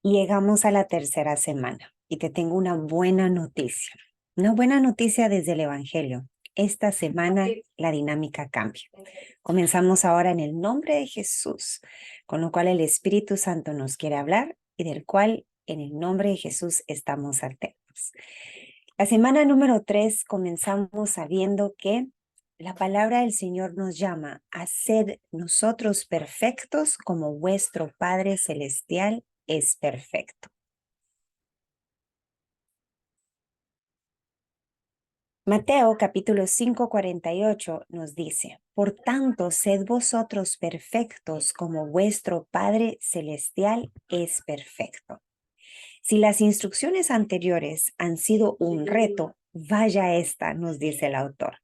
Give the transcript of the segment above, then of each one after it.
Llegamos a la tercera semana y te tengo una buena noticia. Una buena noticia desde el Evangelio. Esta semana la dinámica cambia. Comenzamos ahora en el nombre de Jesús, con lo cual el Espíritu Santo nos quiere hablar y del cual en el nombre de Jesús estamos atentos. La semana número 3 comenzamos sabiendo que la palabra del Señor nos llama a ser nosotros perfectos como vuestro Padre Celestial es perfecto. Mateo capítulo 5:48 nos dice, por tanto, sed vosotros perfectos como vuestro Padre Celestial es perfecto. Si las instrucciones anteriores han sido un reto, vaya esta, nos dice el autor.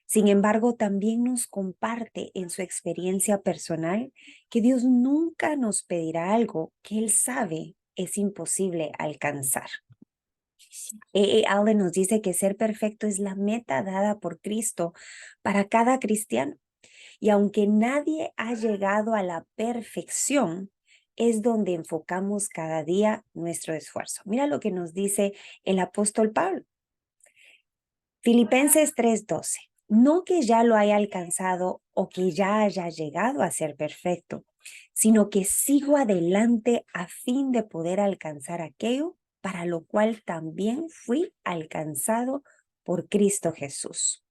Sin embargo, también nos comparte en su experiencia personal que Dios nunca nos pedirá algo que Él sabe es imposible alcanzar. Allen nos dice que ser perfecto es la meta dada por Cristo para cada cristiano. Y aunque nadie ha llegado a la perfección, es donde enfocamos cada día nuestro esfuerzo. Mira lo que nos dice el apóstol Pablo. Filipenses 3:12. No que ya lo haya alcanzado o que ya haya llegado a ser perfecto, sino que sigo adelante a fin de poder alcanzar aquello para lo cual también fui alcanzado por Cristo Jesús.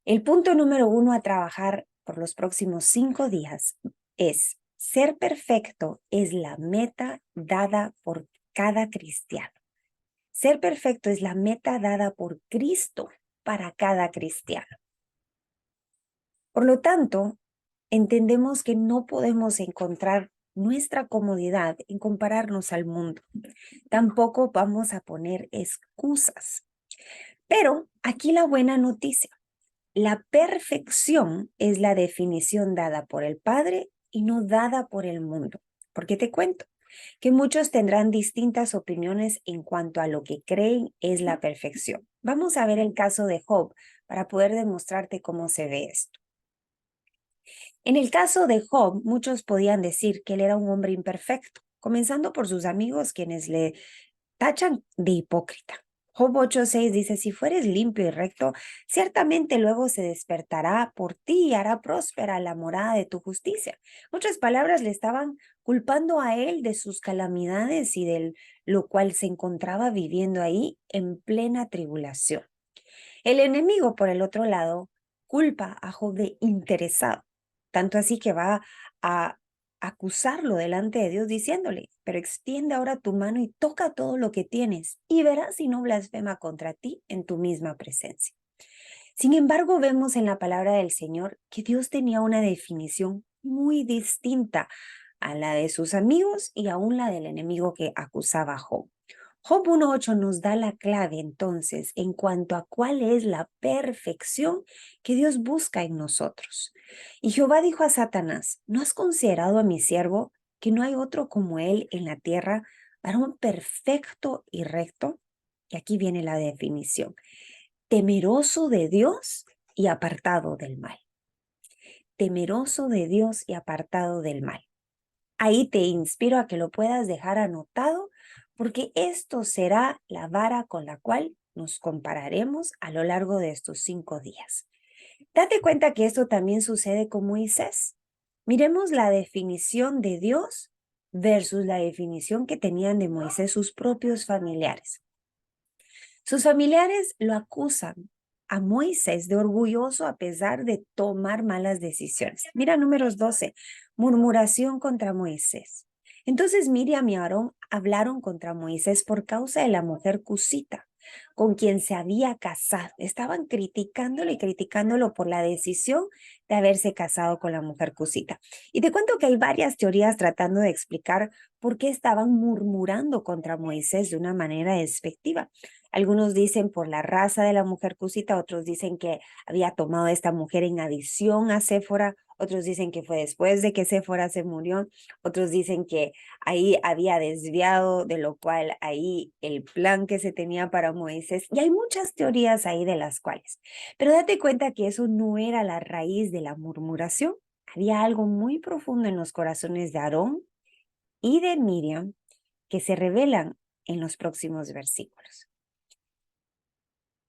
El punto número 1 a trabajar por los próximos 5 días es: ser perfecto es la meta dada por cada cristiano. Ser perfecto es la meta dada por Cristo para cada cristiano. Por lo tanto, entendemos que no podemos encontrar nuestra comodidad en compararnos al mundo. Tampoco vamos a poner excusas. Pero aquí la buena noticia. La perfección es la definición dada por el Padre y no dada por el mundo. Porque te cuento que muchos tendrán distintas opiniones en cuanto a lo que creen es la perfección. Vamos a ver el caso de Job para poder demostrarte cómo se ve esto. En el caso de Job, muchos podían decir que él era un hombre imperfecto, comenzando por sus amigos quienes le tachan de hipócrita. Job 8:6 dice, si fueres limpio y recto, ciertamente luego se despertará por ti y hará próspera la morada de tu justicia. Otras palabras, le estaban culpando a él de sus calamidades y de lo cual se encontraba viviendo ahí en plena tribulación. El enemigo, por el otro lado, culpa a Job de interesado, tanto así que va a acusarlo delante de Dios diciéndole, pero extiende ahora tu mano y toca todo lo que tienes y verás si no blasfema contra ti en tu misma presencia. Sin embargo, vemos en la palabra del Señor que Dios tenía una definición muy distinta a la de sus amigos y aún la del enemigo que acusaba a Job. Job 1:8 nos da la clave entonces en cuanto a cuál es la perfección que Dios busca en nosotros. Y Jehová dijo a Satanás, ¿no has considerado a mi siervo que no hay otro como él en la tierra, varón perfecto y recto? Y aquí viene la definición: temeroso de Dios y apartado del mal. Temeroso de Dios y apartado del mal. Ahí te inspiro a que lo puedas dejar anotado, porque esto será la vara con la cual nos compararemos a lo largo de estos 5 días. Date cuenta que esto también sucede con Moisés. Miremos la definición de Dios versus la definición que tenían de Moisés sus propios familiares. Sus familiares lo acusan a Moisés de orgulloso a pesar de tomar malas decisiones. Mira Números 12, murmuración contra Moisés. Entonces Miriam y Aarón hablaron contra Moisés por causa de la mujer cusita con quien se había casado. Estaban criticándolo y criticándolo por la decisión de haberse casado con la mujer cusita. Y te cuento que hay varias teorías tratando de explicar por qué estaban murmurando contra Moisés de una manera despectiva. Algunos dicen por la raza de la mujer cusita, otros dicen que había tomado a esta mujer en adición a Séfora, otros dicen que fue después de que Séfora se murió, otros dicen que ahí había desviado, de lo cual ahí el plan que se tenía para Moisés, y hay muchas teorías ahí de las cuales. Pero date cuenta que eso no era la raíz de la murmuración. Había algo muy profundo en los corazones de Aarón y de Miriam que se revelan en los próximos versículos.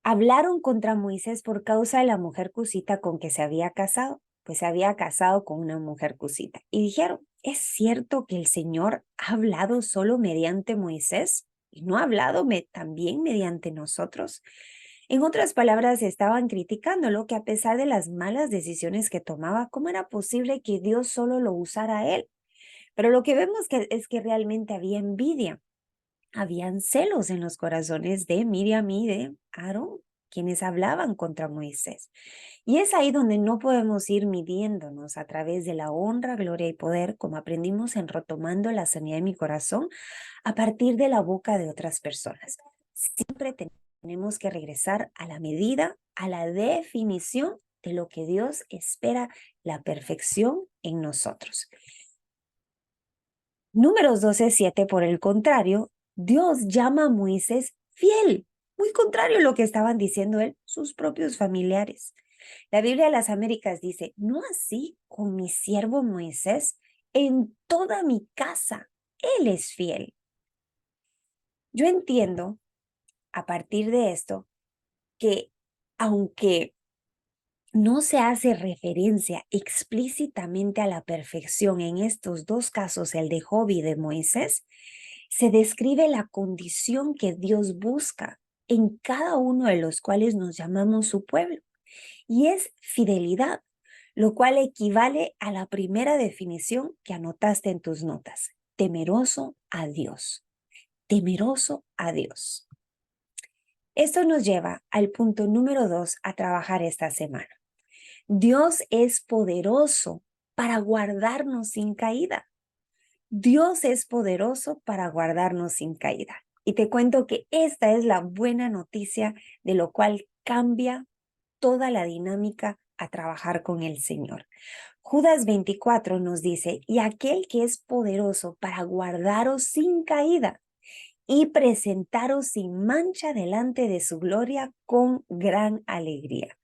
Hablaron contra Moisés por causa de la mujer cusita con que se había casado, pues se había casado con una mujer cusita. Y dijeron, ¿es cierto que el Señor ha hablado solo mediante Moisés y no ha hablado también mediante nosotros? En otras palabras, estaban criticándolo que a pesar de las malas decisiones que tomaba, ¿cómo era posible que Dios solo lo usara a él? Pero lo que vemos es que realmente había envidia. Habían celos en los corazones de Miriam y de Aarón, quienes hablaban contra Moisés. Y es ahí donde no podemos ir midiéndonos a través de la honra, gloria y poder, como aprendimos en Retomando la Sanidad de mi Corazón, a partir de la boca de otras personas. Siempre tenemos que regresar a la medida, a la definición de lo que Dios espera, la perfección en nosotros. Números 12:7, por el contrario, Dios llama a Moisés fiel, muy contrario a lo que estaban diciendo él, sus propios familiares. La Biblia de las Américas dice, no así con mi siervo Moisés, en toda mi casa, él es fiel. Yo entiendo a partir de esto que aunque no se hace referencia explícitamente a la perfección en estos dos casos, el de Job y de Moisés, se describe la condición que Dios busca en cada uno de los cuales nos llamamos su pueblo, y es fidelidad, lo cual equivale a la primera definición que anotaste en tus notas, temeroso a Dios, temeroso a Dios. Esto nos lleva al punto número 2 a trabajar esta semana. Dios es poderoso para guardarnos sin caída. Dios es poderoso para guardarnos sin caída. Y te cuento que esta es la buena noticia, de lo cual cambia toda la dinámica a trabajar con el Señor. Judas 24 nos dice, y aquel que es poderoso para guardaros sin caída y presentaros sin mancha delante de su gloria con gran alegría.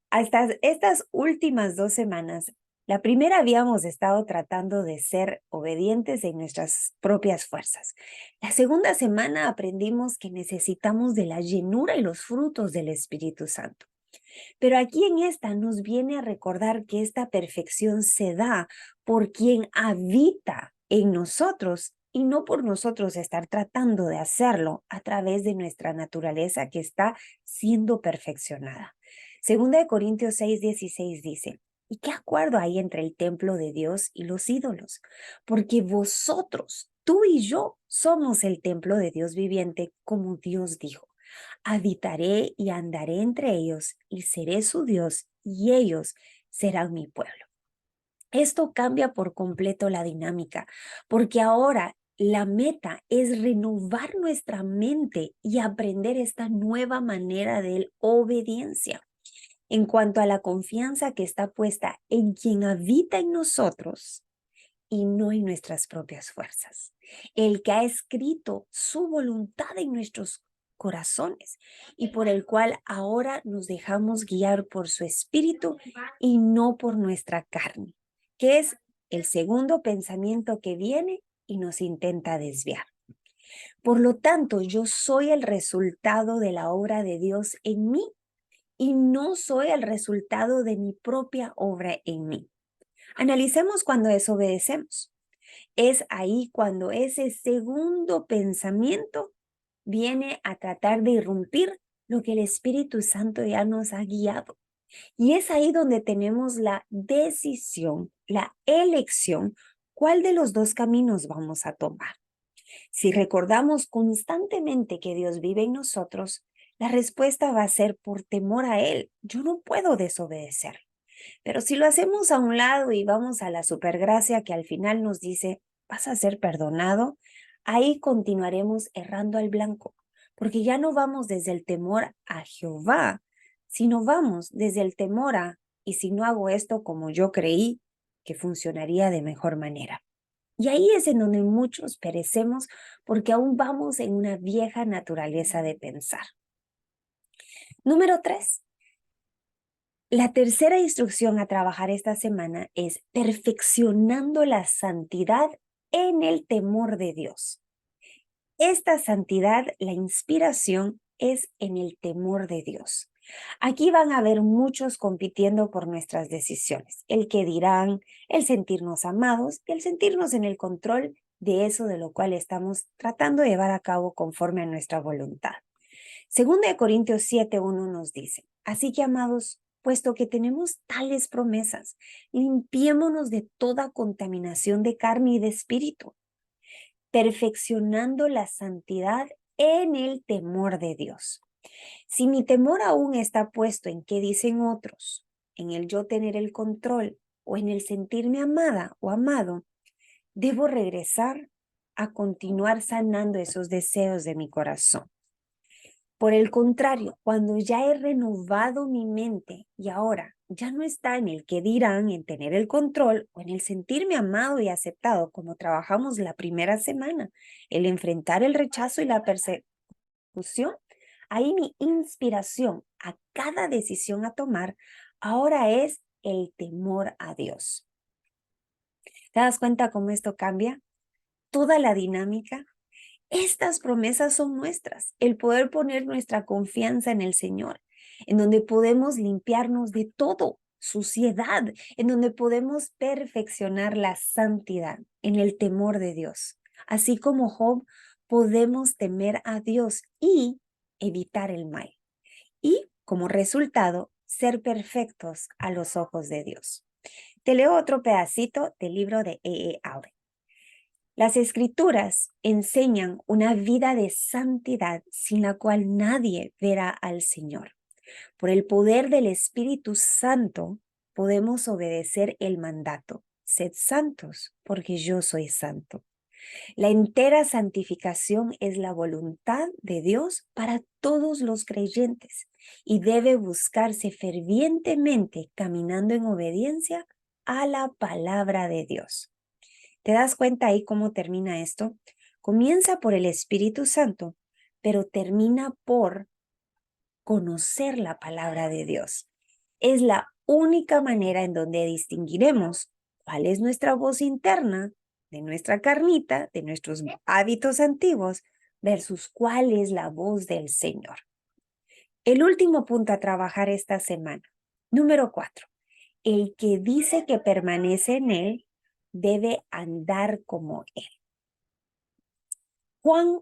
Hasta estas últimas 2 semanas, la primera habíamos estado tratando de ser obedientes en nuestras propias fuerzas. La segunda semana aprendimos que necesitamos de la llenura y los frutos del Espíritu Santo. Pero aquí en esta nos viene a recordar que esta perfección se da por quien habita en nosotros y no por nosotros estar tratando de hacerlo a través de nuestra naturaleza que está siendo perfeccionada. Segunda de Corintios 6:16 dice, ¿y qué acuerdo hay entre el templo de Dios y los ídolos? Porque vosotros, tú y yo, somos el templo de Dios viviente, como Dios dijo. Habitaré y andaré entre ellos y seré su Dios y ellos serán mi pueblo. Esto cambia por completo la dinámica, porque ahora la meta es renovar nuestra mente y aprender esta nueva manera de obediencia. En cuanto a la confianza que está puesta en quien habita en nosotros y no en nuestras propias fuerzas. El que ha escrito su voluntad en nuestros corazones y por el cual ahora nos dejamos guiar por su espíritu y no por nuestra carne, que es el segundo pensamiento que viene y nos intenta desviar. Por lo tanto, yo soy el resultado de la obra de Dios en mí y no soy el resultado de mi propia obra en mí. Analicemos cuando desobedecemos. Es ahí cuando ese segundo pensamiento viene a tratar de irrumpir lo que el Espíritu Santo ya nos ha guiado. Y es ahí donde tenemos la decisión, la elección, cuál de los dos caminos vamos a tomar. Si recordamos constantemente que Dios vive en nosotros, la respuesta va a ser por temor a Él. Yo no puedo desobedecer. Pero si lo hacemos a un lado y vamos a la supergracia que al final nos dice, vas a ser perdonado, ahí continuaremos errando al blanco, porque ya no vamos desde el temor a Jehová, sino vamos desde el temor a, y si no hago esto como yo creí que funcionaría de mejor manera. Y ahí es en donde muchos perecemos porque aún vamos en una vieja naturaleza de pensar. Número 3. La tercera instrucción a trabajar esta semana es perfeccionando la santidad en el temor de Dios. Esta santidad, la inspiración, es en el temor de Dios. Aquí van a haber muchos compitiendo por nuestras decisiones. El que dirán, el sentirnos amados, el sentirnos en el control de eso de lo cual estamos tratando de llevar a cabo conforme a nuestra voluntad. Segunda de Corintios 7:1 nos dice, así que amados, puesto que tenemos tales promesas, limpiémonos de toda contaminación de carne y de espíritu, perfeccionando la santidad en el temor de Dios. Si mi temor aún está puesto en qué dicen otros, en el yo tener el control o en el sentirme amada o amado, debo regresar a continuar sanando esos deseos de mi corazón. Por el contrario, cuando ya he renovado mi mente y ahora ya no está en el que dirán, en tener el control o en el sentirme amado y aceptado como trabajamos la primera semana, el enfrentar el rechazo y la persecución, ahí mi inspiración a cada decisión a tomar ahora es el temor a Dios. ¿Te das cuenta cómo esto cambia toda la dinámica? Estas promesas son nuestras, el poder poner nuestra confianza en el Señor, en donde podemos limpiarnos de todo, suciedad, en donde podemos perfeccionar la santidad en el temor de Dios. Así como Job, podemos temer a Dios y evitar el mal. Y como resultado, ser perfectos a los ojos de Dios. Te leo otro pedacito del libro de Allen. Las escrituras enseñan una vida de santidad sin la cual nadie verá al Señor. Por el poder del Espíritu Santo podemos obedecer el mandato. Sed santos, porque yo soy santo. La entera santificación es la voluntad de Dios para todos los creyentes y debe buscarse fervientemente caminando en obediencia a la palabra de Dios. ¿Te das cuenta ahí cómo termina esto? Comienza por el Espíritu Santo, pero termina por conocer la palabra de Dios. Es la única manera en donde distinguiremos cuál es nuestra voz interna, de nuestra carnita, de nuestros hábitos antiguos, versus cuál es la voz del Señor. El último punto a trabajar esta semana. Número 4. El que dice que permanece en él debe andar como él.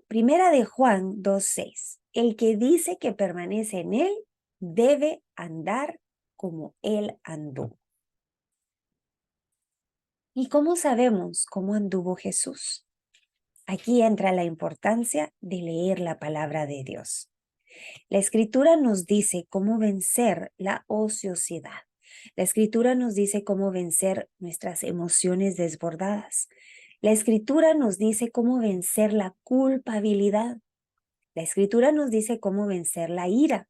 Primera de Juan 2:6. El que dice que permanece en él debe andar como él anduvo. ¿Y cómo sabemos cómo anduvo Jesús? Aquí entra la importancia de leer la palabra de Dios. La Escritura nos dice cómo vencer la ociosidad. La Escritura nos dice cómo vencer nuestras emociones desbordadas. La Escritura nos dice cómo vencer la culpabilidad. La Escritura nos dice cómo vencer la ira.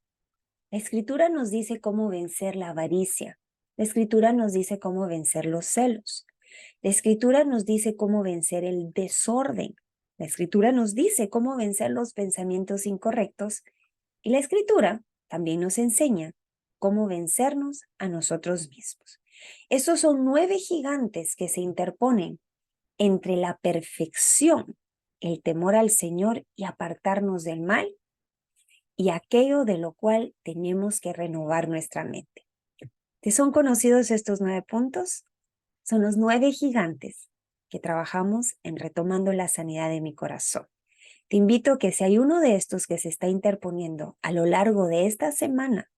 La Escritura nos dice cómo vencer la avaricia. La Escritura nos dice cómo vencer los celos. La Escritura nos dice cómo vencer el desorden. La Escritura nos dice cómo vencer los pensamientos incorrectos. Y la Escritura también nos enseña cómo vencernos a nosotros mismos. Esos son 9 gigantes que se interponen entre la perfección, el temor al Señor y apartarnos del mal, y aquello de lo cual tenemos que renovar nuestra mente. ¿Te son conocidos estos 9 puntos? Son los 9 gigantes que trabajamos en retomando la sanidad de mi corazón. Te invito a que si hay uno de estos que se está interponiendo a lo largo de esta semana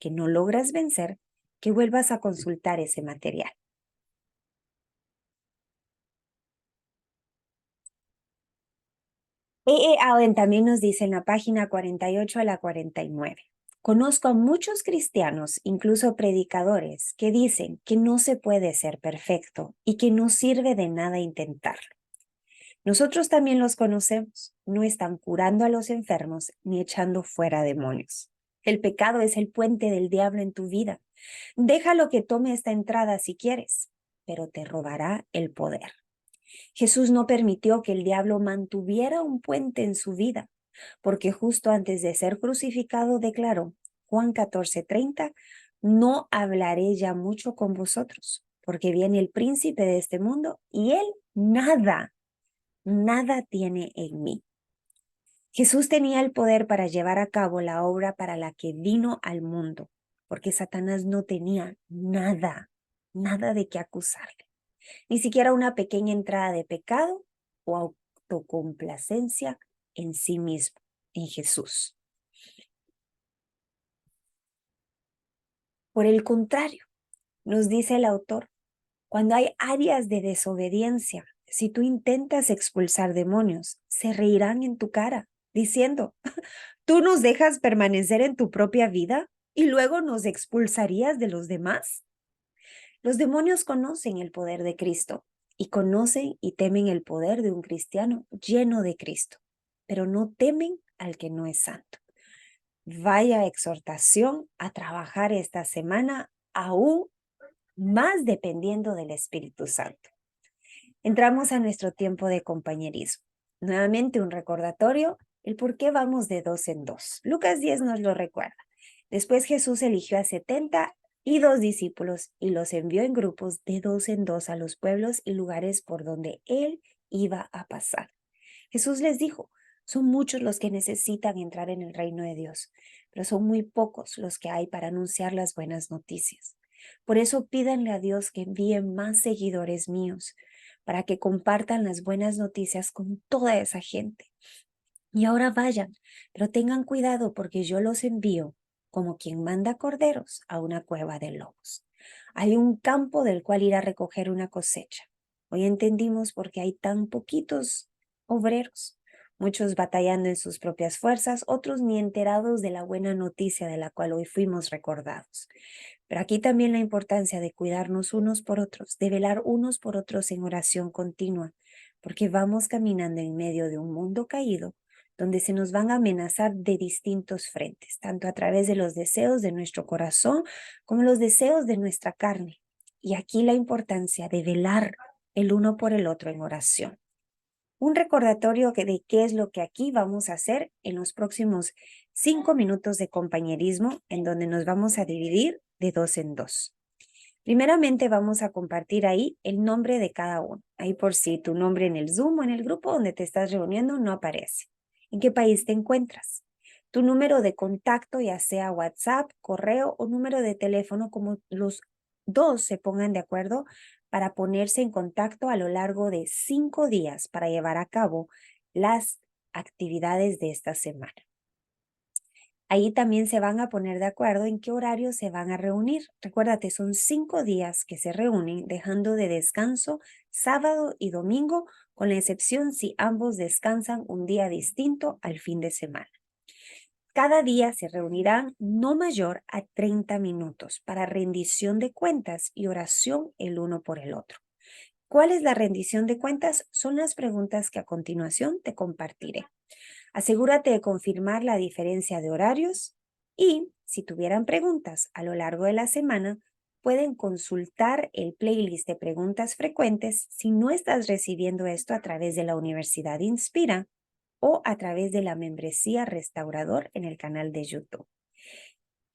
que no logras vencer, que vuelvas a consultar ese material. Allen también nos dice en la página 48 a la 49. Conozco a muchos cristianos, incluso predicadores, que dicen que no se puede ser perfecto y que no sirve de nada intentarlo. Nosotros también los conocemos. No están curando a los enfermos ni echando fuera demonios. El pecado es el puente del diablo en tu vida. Déjalo que tome esta entrada si quieres, pero te robará el poder. Jesús no permitió que el diablo mantuviera un puente en su vida, porque justo antes de ser crucificado declaró, Juan 14:30, no hablaré ya mucho con vosotros, porque viene el príncipe de este mundo y él nada nada tiene en mí. Jesús tenía el poder para llevar a cabo la obra para la que vino al mundo, porque Satanás no tenía nada de qué acusarle, ni siquiera una pequeña entrada de pecado o autocomplacencia en sí mismo, en Jesús. Por el contrario, nos dice el autor, cuando hay áreas de desobediencia, si tú intentas expulsar demonios, se reirán en tu cara, diciendo, ¿tú nos dejas permanecer en tu propia vida y luego nos expulsarías de los demás? Los demonios conocen el poder de Cristo y conocen y temen el poder de un cristiano lleno de Cristo, pero no temen al que no es santo. Vaya exhortación a trabajar esta semana aún más dependiendo del Espíritu Santo. Entramos a nuestro tiempo de compañerismo. Nuevamente un recordatorio, el por qué vamos de 2 en 2. Lucas 10 nos lo recuerda. Después Jesús eligió a 70 y 2 discípulos y los envió en grupos de 2 en 2 a los pueblos y lugares por donde él iba a pasar. Jesús les dijo, son muchos los que necesitan entrar en el reino de Dios, pero son muy pocos los que hay para anunciar las buenas noticias. Por eso pídanle a Dios que envíe más seguidores míos, para que compartan las buenas noticias con toda esa gente. Y ahora vayan, pero tengan cuidado porque yo los envío como quien manda corderos a una cueva de lobos. Hay un campo del cual ir a recoger una cosecha. Hoy entendimos por qué hay tan poquitos obreros, muchos batallando en sus propias fuerzas, otros ni enterados de la buena noticia de la cual hoy fuimos recordados. Pero aquí también la importancia de cuidarnos unos por otros, de velar unos por otros en oración continua, porque vamos caminando en medio de un mundo caído donde se nos van a amenazar de distintos frentes, tanto a través de los deseos de nuestro corazón como los deseos de nuestra carne. Y aquí la importancia de velar el uno por el otro en oración. Un recordatorio de qué es lo que aquí vamos a hacer en los próximos 5 minutos de compañerismo, en donde nos vamos a dividir de 2 en 2. Primeramente vamos a compartir ahí el nombre de cada uno. Ahí por si tu nombre en el Zoom o en el grupo donde te estás reuniendo no aparece. ¿En qué país te encuentras? Tu número de contacto, ya sea WhatsApp, correo o número de teléfono, como los dos se pongan de acuerdo para ponerse en contacto a lo largo de 5 días para llevar a cabo las actividades de esta semana. Ahí también se van a poner de acuerdo en qué horario se van a reunir. Recuérdate, son 5 días que se reúnen, dejando de descanso sábado y domingo, con la excepción si ambos descansan un día distinto al fin de semana. Cada día se reunirán no mayor a 30 minutos para rendición de cuentas y oración el uno por el otro. ¿Cuál es la rendición de cuentas? Son las preguntas que a continuación te compartiré. Asegúrate de confirmar la diferencia de horarios y, si tuvieran preguntas a lo largo de la semana, pueden consultar el playlist de preguntas frecuentes si no estás recibiendo esto a través de la Universidad Inspira o a través de la membresía Restaurador en el canal de YouTube.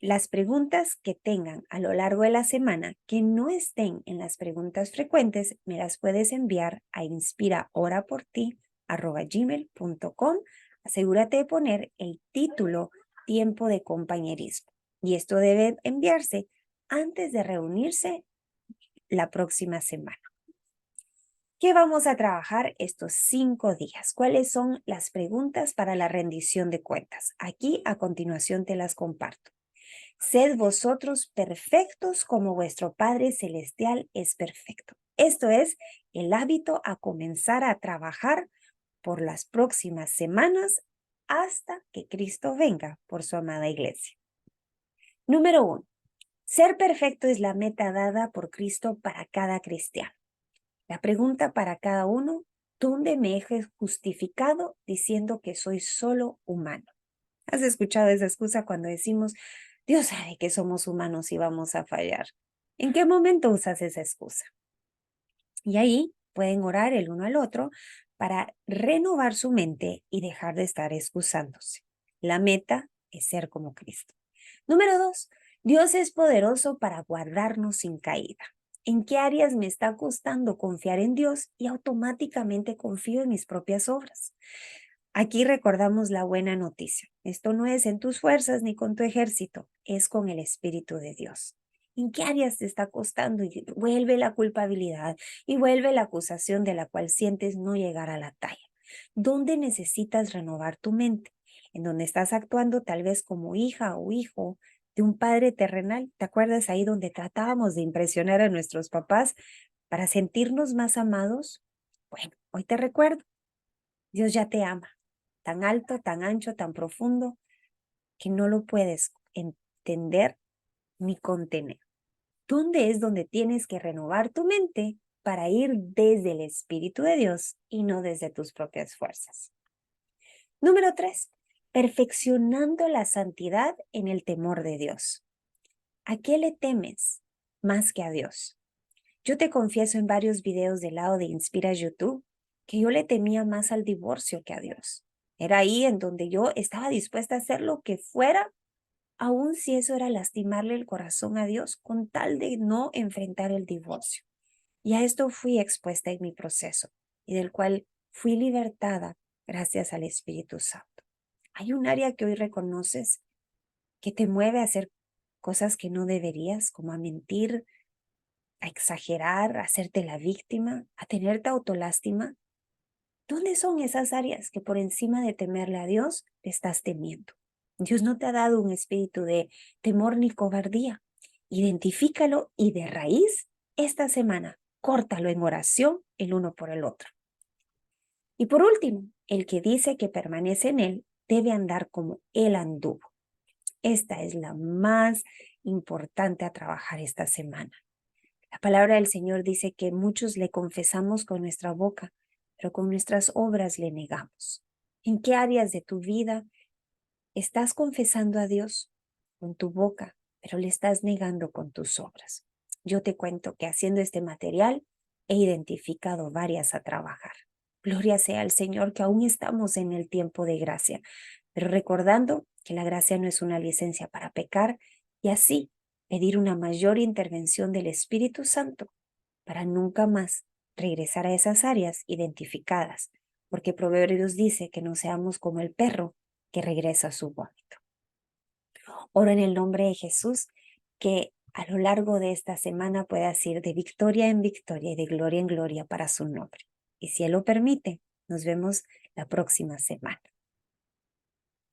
Las preguntas que tengan a lo largo de la semana que no estén en las preguntas frecuentes, me las puedes enviar a inspiraoraporti@gmail.com. Asegúrate de poner el título Tiempo de Compañerismo. Y esto debe enviarse antes de reunirse la próxima semana. ¿Qué vamos a trabajar estos 5 días? ¿Cuáles son las preguntas para la rendición de cuentas? Aquí a continuación te las comparto. Sed vosotros perfectos como vuestro Padre Celestial es perfecto. Esto es el hábito a comenzar a trabajar por las próximas semanas hasta que Cristo venga por su amada iglesia. Número 1. Ser perfecto es la meta dada por Cristo para cada cristiano. La pregunta para cada uno, ¿dónde me he justificado diciendo que soy solo humano? ¿Has escuchado esa excusa cuando decimos, Dios sabe que somos humanos y vamos a fallar? ¿En qué momento usas esa excusa? Y ahí pueden orar el uno al otro para renovar su mente y dejar de estar excusándose. La meta es ser como Cristo. Número 2, Dios es poderoso para guardarnos sin caída. ¿En qué áreas me está costando confiar en Dios y automáticamente confío en mis propias obras? Aquí recordamos la buena noticia. Esto no es en tus fuerzas ni con tu ejército, es con el Espíritu de Dios. ¿En qué áreas te está costando? Y vuelve la culpabilidad y vuelve la acusación de la cual sientes no llegar a la talla. ¿Dónde necesitas renovar tu mente? ¿En donde estás actuando tal vez como hija o hijo de un padre terrenal? ¿Te acuerdas ahí donde tratábamos de impresionar a nuestros papás para sentirnos más amados? Bueno, hoy te recuerdo, Dios ya te ama, tan alto, tan ancho, tan profundo, que no lo puedes entender ni contener. ¿Dónde es donde tienes que renovar tu mente para ir desde el Espíritu de Dios y no desde tus propias fuerzas? Número 3, perfeccionando la santidad en el temor de Dios. ¿A qué le temes más que a Dios? Yo te confieso en varios videos del lado de Inspira YouTube que yo le temía más al divorcio que a Dios. Era ahí en donde yo estaba dispuesta a hacer lo que fuera, aun si eso era lastimarle el corazón a Dios, con tal de no enfrentar el divorcio. Y a esto fui expuesta en mi proceso y del cual fui libertada gracias al Espíritu Santo. ¿Hay un área que hoy reconoces que te mueve a hacer cosas que no deberías, como a mentir, a exagerar, a hacerte la víctima, a tenerte autolástima? ¿Dónde son esas áreas que por encima de temerle a Dios te estás temiendo? Dios no te ha dado un espíritu de temor ni cobardía. Identifícalo y de raíz esta semana, córtalo en oración el uno por el otro. Y por último, el que dice que permanece en él debe andar como él anduvo. Esta es la más importante a trabajar esta semana. La palabra del Señor dice que muchos le confesamos con nuestra boca, pero con nuestras obras le negamos. ¿En qué áreas de tu vida estás confesando a Dios con tu boca, pero le estás negando con tus obras? Yo te cuento que haciendo este material he identificado varias a trabajar. Gloria sea al Señor que aún estamos en el tiempo de gracia, pero recordando que la gracia no es una licencia para pecar y así pedir una mayor intervención del Espíritu Santo para nunca más regresar a esas áreas identificadas, porque Proverbios dice que no seamos como el perro que regresa a su vómito. Oro en el nombre de Jesús que a lo largo de esta semana puedas ir de victoria en victoria y de gloria en gloria para su nombre. Y si Él lo permite, nos vemos la próxima semana.